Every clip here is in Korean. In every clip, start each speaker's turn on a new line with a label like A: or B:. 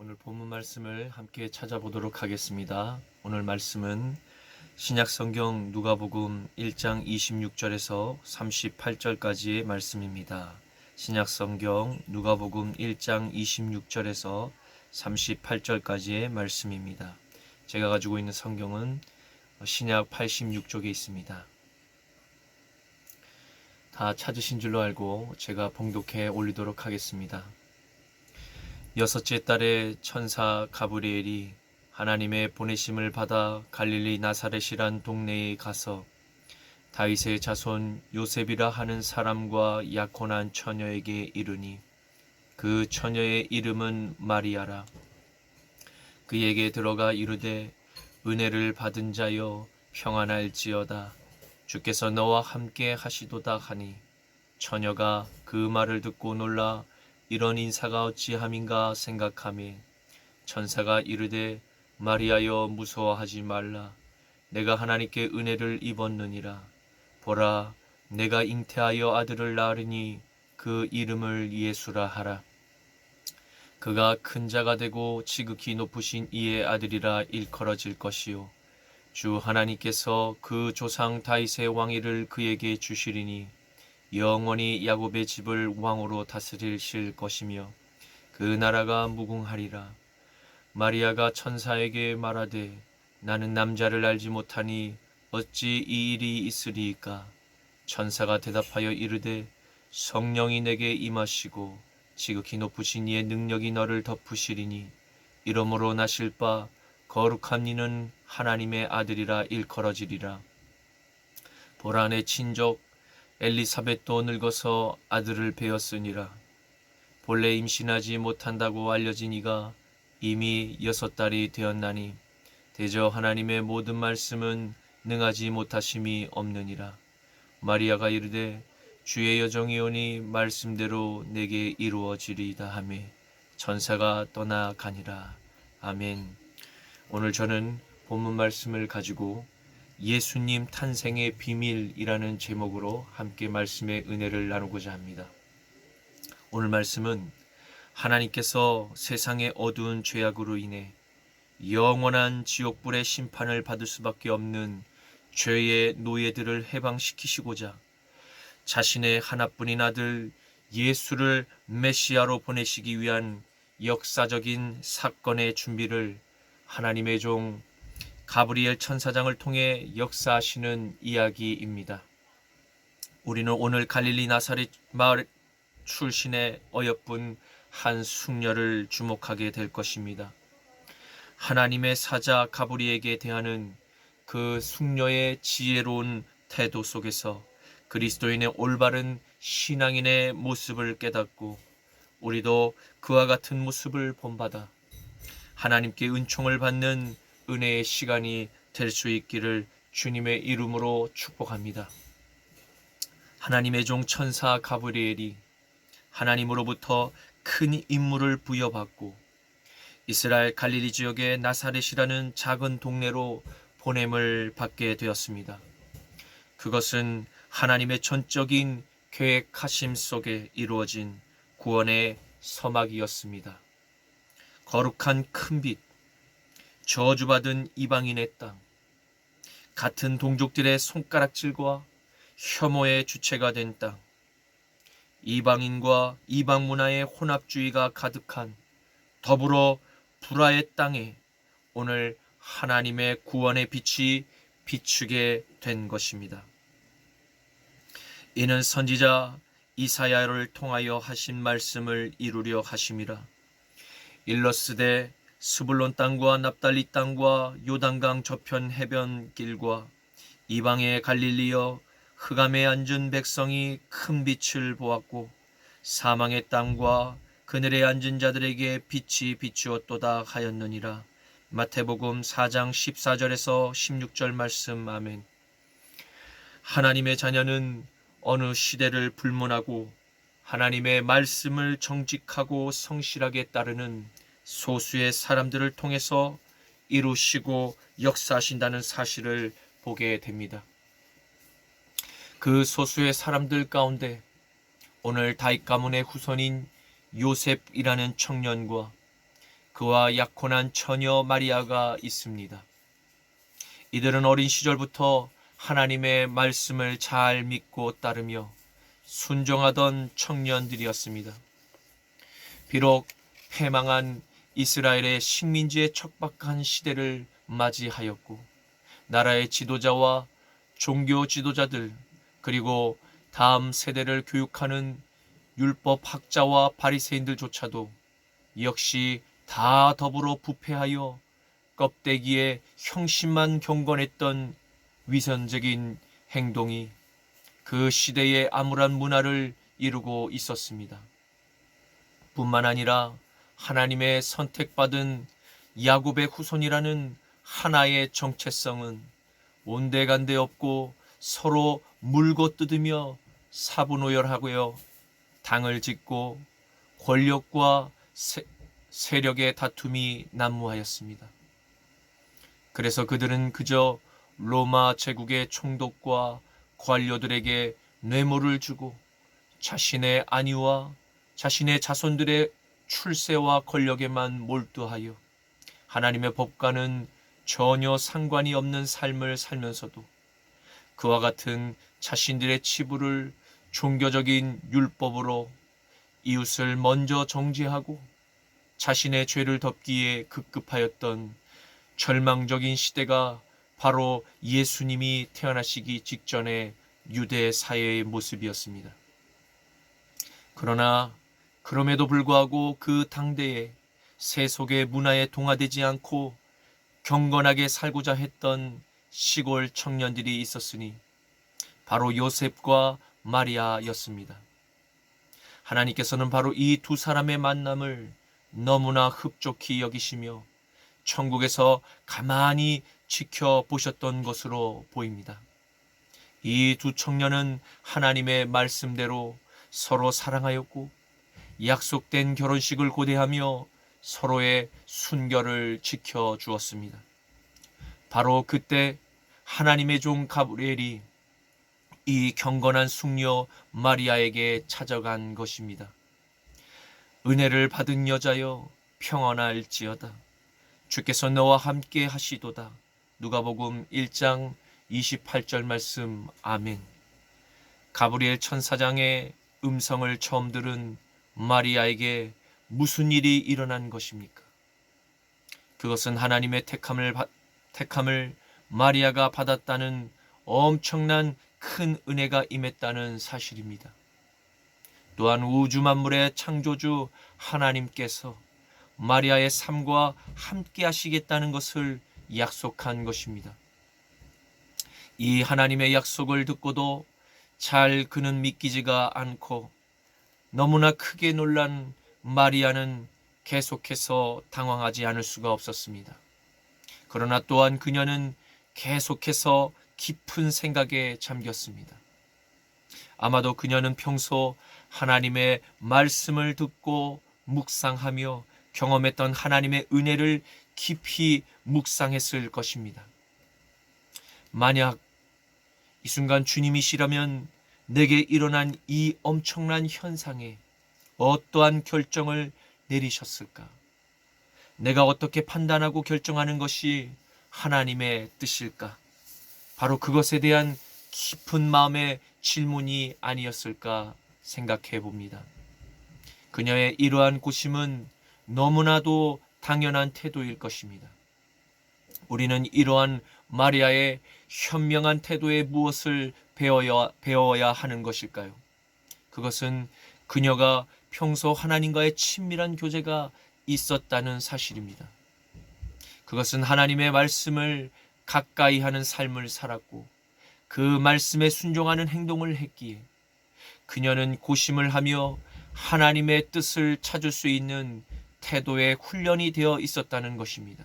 A: 오늘 본문 말씀을 함께 찾아보도록 하겠습니다. 오늘 말씀은 신약성경 누가복음 1장 26절에서 38절까지의 말씀입니다. 신약성경 누가복음 1장 26절에서 38절까지의 말씀입니다. 제가 가지고 있는 성경은 신약 86쪽에 있습니다. 다 찾으신 줄로 알고 제가 봉독해 올리도록 하겠습니다. 여섯째 달에 천사 가브리엘이 하나님의 보내심을 받아 갈릴리 나사렛이란 동네에 가서 다윗의 자손 요셉이라 하는 사람과 약혼한 처녀에게 이르니 그 처녀의 이름은 마리아라. 그에게 들어가 이르되 은혜를 받은 자여 평안할지어다. 주께서 너와 함께 하시도다 하니 처녀가 그 말을 듣고 놀라 이런 인사가 어찌함인가 생각하며 천사가 이르되 마리아여 무서워하지 말라. 내가 하나님께 은혜를 입었느니라. 보라, 내가 잉태하여 아들을 낳으리니 그 이름을 예수라 하라. 그가 큰 자가 되고 지극히 높으신 이의 아들이라 일컬어질 것이요 주 하나님께서 그 조상 다윗의 왕위를 그에게 주시리니 영원히 야곱의 집을 왕으로 다스리실 것이며 그 나라가 무궁하리라. 마리아가 천사에게 말하되 나는 남자를 알지 못하니 어찌 이 일이 있으리이까. 천사가 대답하여 이르되 성령이 내게 임하시고 지극히 높으신 이의 능력이 너를 덮으시리니 이러므로 나실 바 거룩한 이는 하나님의 아들이라 일컬어지리라. 보라, 내 친족 엘리사벳도 늙어서 아들을 배었으니라. 본래 임신하지 못한다고 알려진 이가 이미 6달이 되었나니 대저 하나님의 모든 말씀은 능하지 못하심이 없느니라. 마리아가 이르되 주의 여종이오니 말씀대로 내게 이루어지리이다 하며 천사가 떠나가니라. 아멘. 오늘 저는 본문 말씀을 가지고 예수님 탄생의 비밀이라는 제목으로 함께 말씀의 은혜를 나누고자 합니다. 오늘 말씀은 하나님께서 세상의 어두운 죄악으로 인해 영원한 지옥불의 심판을 받을 수밖에 없는 죄의 노예들을 해방시키시고자 자신의 하나뿐인 아들 예수를 메시아로 보내시기 위한 역사적인 사건의 준비를 하나님의 종 가브리엘 천사장을 통해 역사하시는 이야기입니다. 우리는 오늘 갈릴리 나사렛 마을 출신의 어여쁜 한 숙녀를 주목하게 될 것입니다. 하나님의 사자 가브리엘에게 대하는 그 숙녀의 지혜로운 태도 속에서 그리스도인의 올바른 신앙인의 모습을 깨닫고 우리도 그와 같은 모습을 본받아 하나님께 은총을 받는 은혜의 시간이 될 수 있기를 주님의 이름으로 축복합니다. 하나님의 종 천사 가브리엘이 하나님으로부터 큰 임무를 부여받고 이스라엘 갈릴리 지역의 나사렛이라는 작은 동네로 보냄을 받게 되었습니다. 그것은 하나님의 전적인 계획하심 속에 이루어진 구원의 서막이었습니다. 거룩한 큰빛, 저주받은 이방인의 땅, 같은 동족들의 손가락질과 혐오의 주체가 된 땅, 이방인과 이방 문화의 혼합주의가 가득한 더불어 불화의 땅에 오늘 하나님의 구원의 빛이 비추게 된 것입니다. 이는 선지자 이사야를 통하여 하신 말씀을 이루려 하심이라. 일러스되 스불론 땅과 납달리 땅과 요단강 저편 해변길과 이방의 갈릴리여 흑암에 앉은 백성이 큰 빛을 보았고 사망의 땅과 그늘에 앉은 자들에게 빛이 비추었도다 하였느니라. 마태복음 4장 14절에서 16절 말씀. 아멘. 하나님의 자녀는 어느 시대를 불문하고 하나님의 말씀을 정직하고 성실하게 따르는 소수의 사람들을 통해서 이루시고 역사하신다는 사실을 보게 됩니다. 그 소수의 사람들 가운데 오늘 다윗 가문의 후손인 요셉이라는 청년과 그와 약혼한 처녀 마리아가 있습니다. 이들은 어린 시절부터 하나님의 말씀을 잘 믿고 따르며 순종하던 청년들이었습니다. 비록 패망한 이스라엘의 식민지의 척박한 시대를 맞이하였고 나라의 지도자와 종교 지도자들 그리고 다음 세대를 교육하는 율법 학자와 바리새인들조차도 역시 다 더불어 부패하여 껍데기에 형식만 경건했던 위선적인 행동이 그 시대의 암울한 문화를 이루고 있었습니다. 뿐만 아니라 하나님의 선택받은 야곱의 후손이라는 하나의 정체성은 온데간데 없고 서로 물고 뜯으며 사분오열하고요. 당을 짓고 권력과 세력의 다툼이 난무하였습니다. 그래서 그들은 그저 로마 제국의 총독과 관료들에게 뇌물을 주고 자신의 안위와 자신의 자손들의 출세와 권력에만 몰두하여 하나님의 법과는 전혀 상관이 없는 삶을 살면서도 그와 같은 자신들의 치부를 종교적인 율법으로 이웃을 먼저 정죄하고 자신의 죄를 덮기에 급급하였던 절망적인 시대가 바로 예수님이 태어나시기 직전의 유대 사회의 모습이었습니다. 그러나 그럼에도 불구하고 그 당대에 세속의 문화에 동화되지 않고 경건하게 살고자 했던 시골 청년들이 있었으니 바로 요셉과 마리아였습니다. 하나님께서는 바로 이 두 사람의 만남을 너무나 흡족히 여기시며 천국에서 가만히 지켜보셨던 것으로 보입니다. 이 두 청년은 하나님의 말씀대로 서로 사랑하였고 약속된 결혼식을 고대하며 서로의 순결을 지켜주었습니다. 바로 그때 하나님의 종 가브리엘이 이 경건한 숙녀 마리아에게 찾아간 것입니다. 은혜를 받은 여자여 평안할지어다. 주께서 너와 함께 하시도다. 누가복음 1장 28절 말씀. 아멘. 가브리엘 천사장의 음성을 처음 들은 마리아에게 무슨 일이 일어난 것입니까? 그것은 하나님의 택함을 마리아가 받았다는 엄청난 큰 은혜가 임했다는 사실입니다. 또한 우주 만물의 창조주 하나님께서 마리아의 삶과 함께 하시겠다는 것을 약속한 것입니다. 이 하나님의 약속을 듣고도 잘 그는 믿기지가 않고 너무나 크게 놀란 마리아는 계속해서 당황하지 않을 수가 없었습니다. 그러나 또한 그녀는 계속해서 깊은 생각에 잠겼습니다. 아마도 그녀는 평소 하나님의 말씀을 듣고 묵상하며 경험했던 하나님의 은혜를 깊이 묵상했을 것입니다. 만약 이 순간 주님이시라면 내게 일어난 이 엄청난 현상에 어떠한 결정을 내리셨을까? 내가 어떻게 판단하고 결정하는 것이 하나님의 뜻일까? 바로 그것에 대한 깊은 마음의 질문이 아니었을까 생각해 봅니다. 그녀의 이러한 고심은 너무나도 당연한 태도일 것입니다. 우리는 이러한 마리아의 현명한 태도에 무엇을 배워야 하는 것일까요? 그것은 그녀가 평소 하나님과의 친밀한 교제가 있었다는 사실입니다. 그것은 하나님의 말씀을 가까이 하는 삶을 살았고 그 말씀에 순종하는 행동을 했기에 그녀는 고심을 하며 하나님의 뜻을 찾을 수 있는 태도에 훈련이 되어 있었다는 것입니다.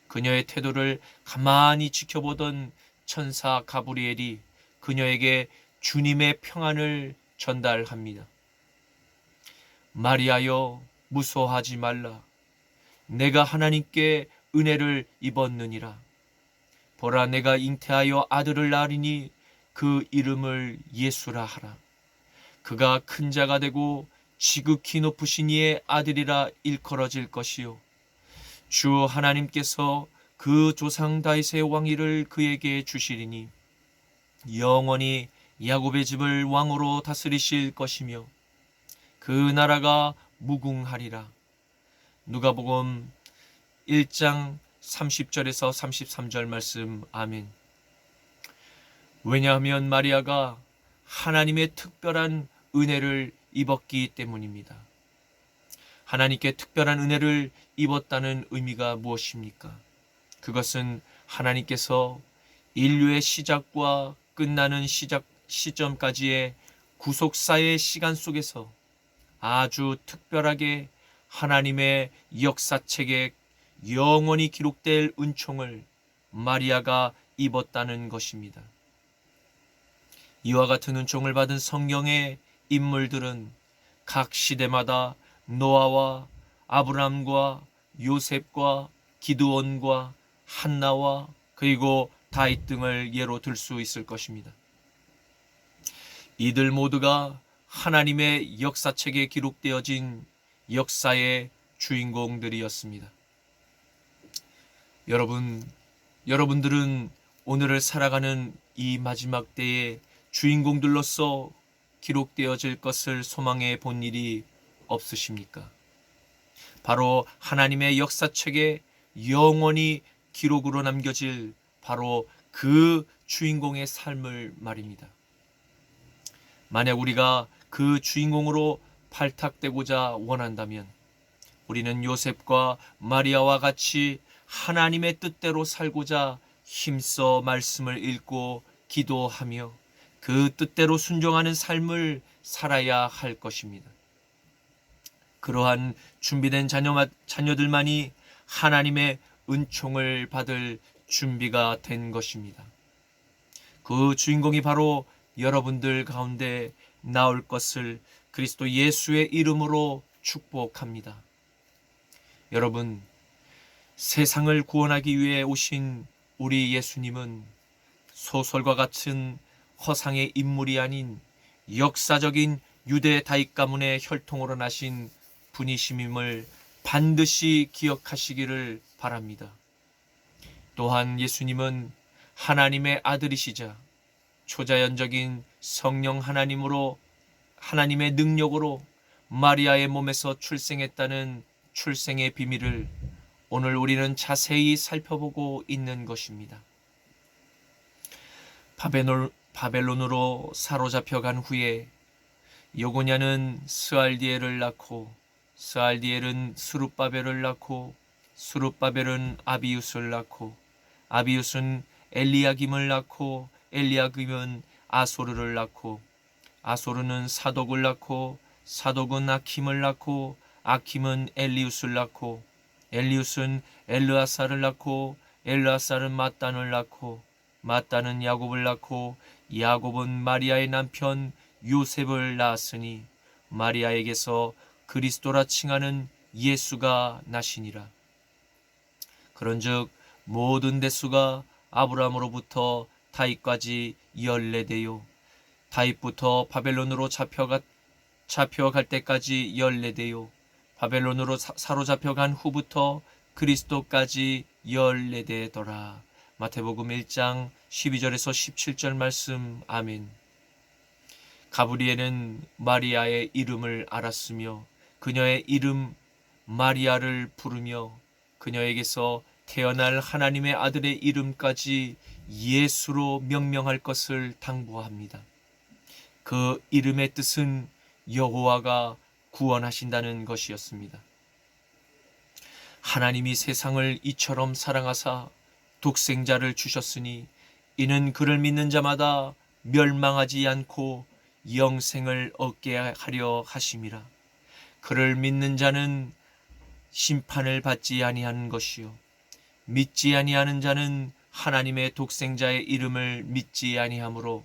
A: 그녀의 태도를 가만히 지켜보던 천사 가브리엘이 그녀에게 주님의 평안을 전달합니다. 마리아여, 무서워하지 말라. 내가 하나님께 은혜를 입었느니라. 보라, 내가 잉태하여 아들을 낳으리니 그 이름을 예수라 하라. 그가 큰 자가 되고 지극히 높으신 이의 아들이라 일컬어질 것이요 주 하나님께서 그 조상 다윗의 왕위를 그에게 주시리니 영원히 야곱의 집을 왕으로 다스리실 것이며 그 나라가 무궁하리라. 누가복음 1장 30절에서 33절 말씀. 아멘. 왜냐하면 마리아가 하나님의 특별한 은혜를 입었기 때문입니다. 하나님께 특별한 은혜를 입었다는 의미가 무엇입니까? 그것은 하나님께서 인류의 시작과 끝나는 시점까지의 구속사의 시간 속에서 아주 특별하게 하나님의 역사책에 영원히 기록될 은총을 마리아가 입었다는 것입니다. 이와 같은 은총을 받은 성경의 인물들은 각 시대마다 노아와 아브람과 요셉과 기드온과 한나와 그리고 다윗 등을 예로 들 수 있을 것입니다. 이들 모두가 하나님의 역사책에 기록되어진 역사의 주인공들이었습니다. 여러분들은 오늘을 살아가는 이 마지막 때에 주인공들로서 기록되어질 것을 소망해 본 일이 없으십니까? 바로 하나님의 역사책에 영원히 기록으로 남겨질 바로 그 주인공의 삶을 말입니다. 만약 우리가 그 주인공으로 발탁되고자 원한다면 우리는 요셉과 마리아와 같이 하나님의 뜻대로 살고자 힘써 말씀을 읽고 기도하며 그 뜻대로 순종하는 삶을 살아야 할 것입니다. 그러한 준비된 자녀들만이 하나님의 은총을 받을 준비가 된 것입니다. 그 주인공이 바로 여러분들 가운데 나올 것을 그리스도 예수의 이름으로 축복합니다. 여러분, 세상을 구원하기 위해 오신 우리 예수님은 소설과 같은 허상의 인물이 아닌 역사적인 유대 다윗 가문의 혈통으로 나신 분이심임을 반드시 기억하시기를 바랍니다. 또한 예수님은 하나님의 아들이시자 초자연적인 성령 하나님의 능력으로 마리아의 몸에서 출생했다는 출생의 비밀을 오늘 우리는 자세히 살펴보고 있는 것입니다. 바벨론으로 사로잡혀간 후에 여고냐는 스알디엘을 낳고 스알디엘은 스룹바벨을 낳고 스룹바벨은 아비웃을 낳고 아비웃은 엘리야김을 낳고 엘리야김은 아소르를 낳고 아소르는 사독을 낳고 사독은 아킴을 낳고 아킴은 엘리웃을 낳고 엘리웃은 엘르아사를 낳고 엘르아사는 마단을 낳고 마단은 야곱을 낳고 야곱은 마리아의 남편 요셉을 낳았으니 마리아에게서 그리스도라 칭하는 예수가 나시니라. 그런즉 모든 대수가 아브라함으로부터 다윗까지 열네되요 다윗부터 바벨론으로 잡혀갈 때까지 열네되요 바벨론으로 사로잡혀간 후부터 그리스도까지 열네되더라. 마태복음 1장 12절에서 17절 말씀. 아멘. 가브리엘은 마리아의 이름을 알았으며 그녀의 이름 마리아를 부르며 그녀에게서 태어날 하나님의 아들의 이름까지 예수로 명명할 것을 당부합니다. 그 이름의 뜻은 여호와가 구원하신다는 것이었습니다. 하나님이 세상을 이처럼 사랑하사 독생자를 주셨으니 이는 그를 믿는 자마다 멸망하지 않고 영생을 얻게 하려 하심이라. 그를 믿는 자는 심판을 받지 아니하는 것이요 믿지 아니하는 자는 하나님의 독생자의 이름을 믿지 아니하므로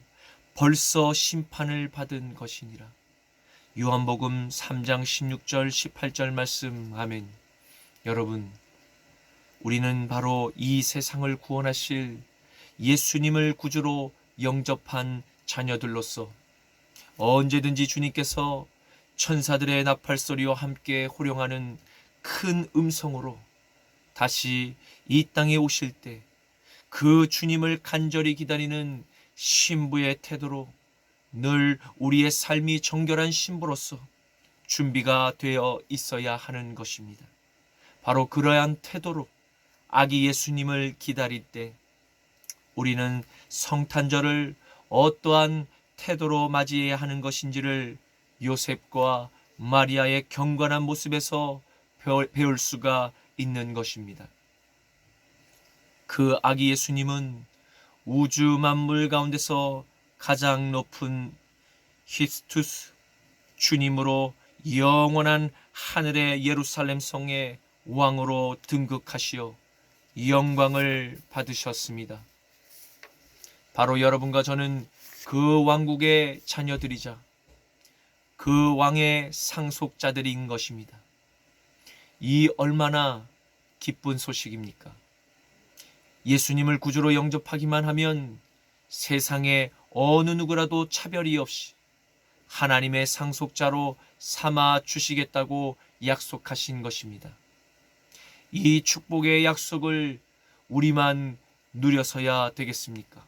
A: 벌써 심판을 받은 것이니라. 요한복음 3장 16절 18절 말씀. 아멘. 여러분, 우리는 바로 이 세상을 구원하실 예수님을 구주로 영접한 자녀들로서 언제든지 주님께서 천사들의 나팔소리와 함께 호령하는 큰 음성으로 다시 이 땅에 오실 때 그 주님을 간절히 기다리는 신부의 태도로 늘 우리의 삶이 정결한 신부로서 준비가 되어 있어야 하는 것입니다. 바로 그러한 태도로 아기 예수님을 기다릴 때 우리는 성탄절을 어떠한 태도로 맞이해야 하는 것인지를 요셉과 마리아의 경건한 모습에서 배울 수가 있는 것입니다. 그 아기 예수님은 우주 만물 가운데서 가장 높은 히스투스 주님으로 영원한 하늘의 예루살렘 성의 왕으로 등극하시어 영광을 받으셨습니다. 바로 여러분과 저는 그 왕국의 자녀들이자 그 왕의 상속자들인 것입니다. 이 얼마나 기쁜 소식입니까? 예수님을 구주로 영접하기만 하면 세상의 어느 누구라도 차별이 없이 하나님의 상속자로 삼아 주시겠다고 약속하신 것입니다. 이 축복의 약속을 우리만 누려서야 되겠습니까?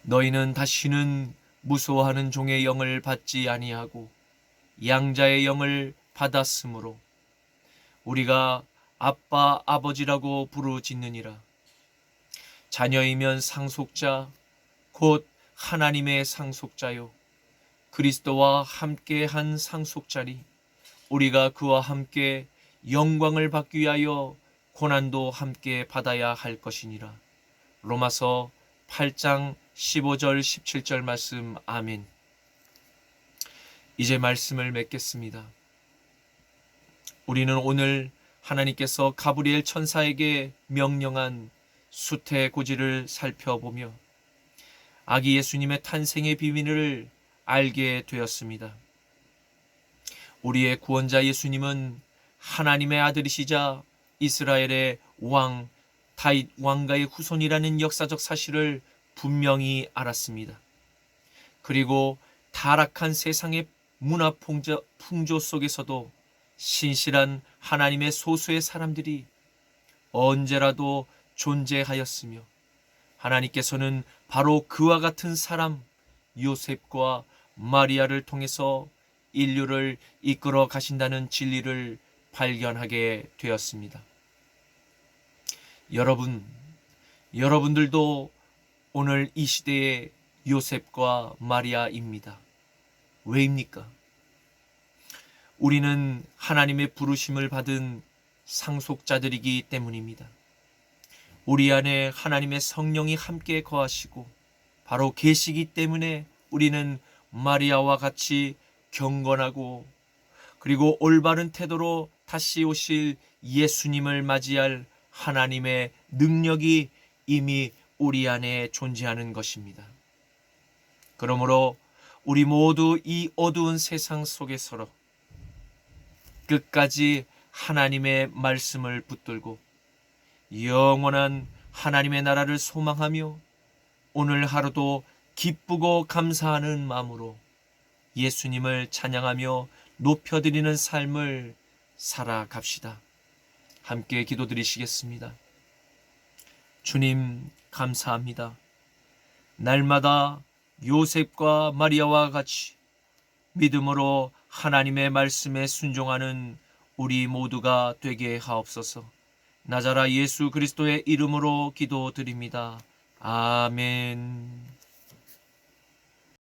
A: 너희는 다시는 무소하는 종의 영을 받지 아니하고 양자의 영을 받았으므로 우리가 아빠 아버지라고 부르짖느니라. 자녀이면 상속자 곧 하나님의 상속자요 그리스도와 함께한 상속자니 우리가 그와 함께 영광을 받기 위하여 고난도 함께 받아야 할 것이니라. 로마서 8장 15절 17절 말씀. 아멘. 이제 말씀을 맺겠습니다. 우리는 오늘 하나님께서 가브리엘 천사에게 명령한 수태고지를 살펴보며 아기 예수님의 탄생의 비밀을 알게 되었습니다. 우리의 구원자 예수님은 하나님의 아들이시자 이스라엘의 왕 다윗 왕가의 후손이라는 역사적 사실을 분명히 알았습니다. 그리고 타락한 세상의 문화 풍조 속에서도 신실한 하나님의 소수의 사람들이 언제라도 존재하였으며 하나님께서는 바로 그와 같은 사람 요셉과 마리아를 통해서 인류를 이끌어 가신다는 진리를 발견하게 되었습니다. 여러분들도 오늘 이 시대의 요셉과 마리아입니다. 왜입니까? 우리는 하나님의 부르심을 받은 상속자들이기 때문입니다. 우리 안에 하나님의 성령이 함께 거하시고 바로 계시기 때문에 우리는 마리아와 같이 경건하고 그리고 올바른 태도로 다시 오실 예수님을 맞이할 하나님의 능력이 이미 우리 안에 존재하는 것입니다. 그러므로 우리 모두 이 어두운 세상 속에서 끝까지 하나님의 말씀을 붙들고 영원한 하나님의 나라를 소망하며 오늘 하루도 기쁘고 감사하는 마음으로 예수님을 찬양하며 높여드리는 삶을 살아갑시다. 함께 기도드리시겠습니다. 주님 감사합니다. 날마다 요셉과 마리아와 같이 믿음으로 하나님의 말씀에 순종하는 우리 모두가 되게 하옵소서. 나자라 예수 그리스도의 이름으로 기도드립니다. 아멘.